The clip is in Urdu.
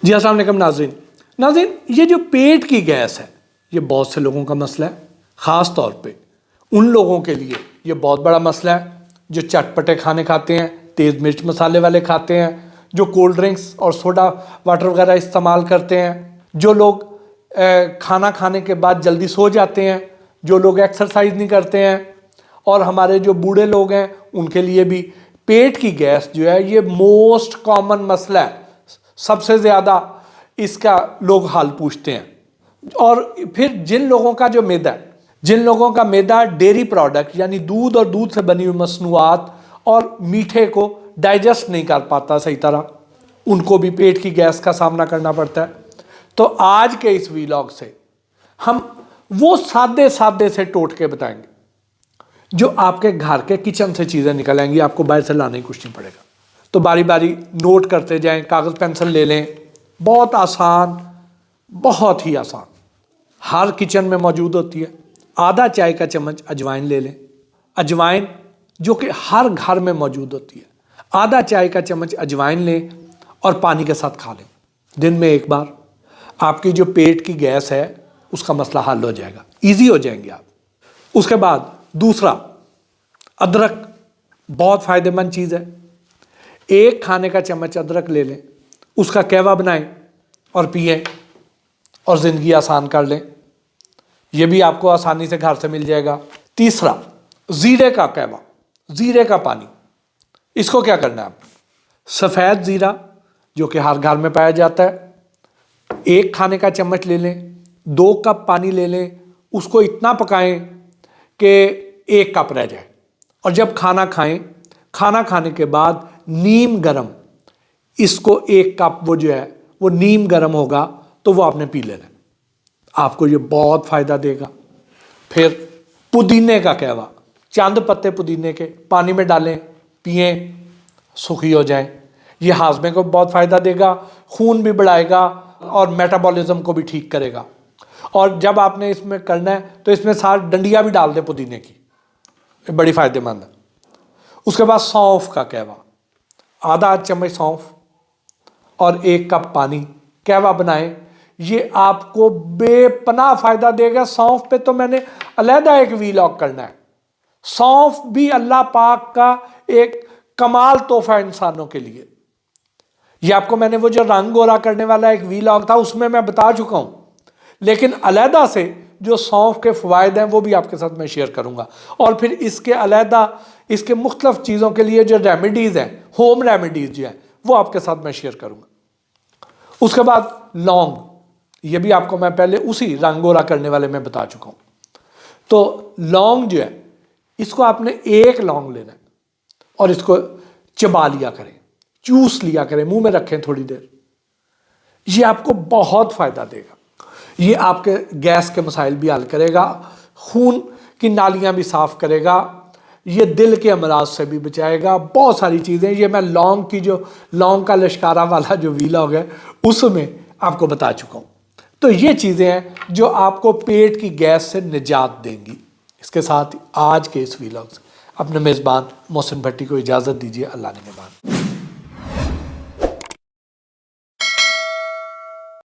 جی السلام علیکم ناظرین، یہ جو پیٹ کی گیس ہے یہ بہت سے لوگوں کا مسئلہ ہے، خاص طور پہ ان لوگوں کے لیے یہ بہت بڑا مسئلہ ہے جو چٹپٹے کھانے کھاتے ہیں، تیز مرچ مسالے والے کھاتے ہیں، جو کولڈ ڈرنکس اور سوڈا واٹر وغیرہ استعمال کرتے ہیں، جو لوگ کھانا کھانے کے بعد جلدی سو جاتے ہیں، جو لوگ ایکسرسائز نہیں کرتے ہیں، اور ہمارے جو بوڑھے لوگ ہیں ان کے لیے بھی پیٹ کی گیس جو ہے یہ موسٹ کامن مسئلہ ہے، سب سے زیادہ اس کا لوگ حال پوچھتے ہیں۔ اور پھر جن لوگوں کا جو معدہ ہے، جن لوگوں کا معدہ ڈیری پروڈکٹ یعنی دودھ اور دودھ سے بنی ہوئی مصنوعات اور میٹھے کو ڈائجسٹ نہیں کر پاتا صحیح طرح، ان کو بھی پیٹ کی گیس کا سامنا کرنا پڑتا ہے۔ تو آج کے اس ویلاگ سے ہم وہ سادے سے ٹوٹکے بتائیں گے جو آپ کے گھر کے کچن سے چیزیں نکل آئیں گی، آپ کو باہر سے لانا ہی کچھ نہیں پڑے گا۔ تو باری باری نوٹ کرتے جائیں، کاغذ پینسل لے لیں، بہت آسان، بہت ہی آسان، ہر کچن میں موجود ہوتی ہے۔ آدھا چائے کا چمچ اجوائن لے لیں، اجوائن جو کہ ہر گھر میں موجود ہوتی ہے، آدھا چائے کا چمچ اجوائن لیں اور پانی کے ساتھ کھا لیں دن میں ایک بار۔ آپ کی جو پیٹ کی گیس ہے اس کا مسئلہ حل ہو جائے گا، ایزی ہو جائیں گے آپ۔ اس کے بعد دوسرا، ادرک بہت فائدہ مند چیز ہے۔ ایک کھانے کا چمچ ادرک لے لیں، اس کا قہوہ بنائیں اور پئیں اور زندگی آسان کر لیں۔ یہ بھی آپ کو آسانی سے گھر سے مل جائے گا۔ تیسرا، زیرے کا قہوہ، زیرے کا پانی۔ اس کو کیا کرنا ہے آپ؟ سفید زیرہ جو کہ ہر گھر میں پایا جاتا ہے، ایک کھانے کا چمچ لے لیں، 2 کپ پانی لے لیں، اس کو اتنا پکائیں کہ 1 کپ رہ جائے، اور جب کھانا کھائیں، کھانا کھانے کے بعد نیم گرم اس کو 1 کپ وہ جو ہے وہ نیم گرم ہوگا تو وہ آپ نے پی لینا ہے، آپ کو یہ بہت فائدہ دے گا۔ پھر پودینے کا قہوہ، چند پتے پودینے کے پانی میں ڈالیں، پئیں، سخی ہو جائیں۔ یہ ہاضمے کو بہت فائدہ دے گا، خون بھی بڑھائے گا اور میٹابولزم کو بھی ٹھیک کرے گا۔ اور جب آپ نے اس میں کرنا ہے تو اس میں ساتھ ڈنڈیاں بھی ڈال دیں پودینے کی، یہ بڑی فائدہ مند ہے۔ اس کے بعد سونف کا قہوہ، آدھا چمچ سونف اور 1 کپ پانی، قہوہ بنائیں۔ یہ آپ کو بے پناہ فائدہ دے گا۔ سونف پہ تو میں نے علیحدہ ایک ویلاگ کرنا ہے۔ سونف بھی اللہ پاک کا ایک کمال تحفہ انسانوں کے لیے۔ یہ آپ کو میں نے وہ جو رنگ گورا کرنے والا ایک ویلاگ تھا اس میں بتا چکا ہوں، لیکن علیحدہ سے جو سونف کے فوائد ہیں وہ بھی آپ کے ساتھ میں شیئر کروں گا۔ اور پھر اس کے علیحدہ اس کے مختلف چیزوں کے لیے جو ریمیڈیز ہیں، ہوم ریمیڈیز جو ہیں، وہ آپ کے ساتھ میں شیئر کروں گا۔ اس کے بعد لونگ، یہ بھی آپ کو میں پہلے اسی رنگورا کرنے والے میں بتا چکا ہوں۔ تو لونگ جو ہے اس کو آپ نے 1 لونگ لینا ہے اور اس کو چبا لیا کریں، چوس لیا کریں، منہ میں رکھیں تھوڑی دیر۔ یہ آپ کو بہت فائدہ دے گا۔ یہ آپ کے گیس کے مسائل بھی حل کرے گا، خون کی نالیاں بھی صاف کرے گا، یہ دل کے امراض سے بھی بچائے گا، بہت ساری چیزیں۔ یہ میں لونگ کی جو لونگ کا لشکارہ والا جو ویلاگ ہے اس میں آپ کو بتا چکا ہوں۔ تو یہ چیزیں ہیں جو آپ کو پیٹ کی گیس سے نجات دیں گی۔ اس کے ساتھ آج کے اس ویلاگ سے اپنے میزبان محسن بھٹی کو اجازت دیجیے۔ اللہ نگہبان۔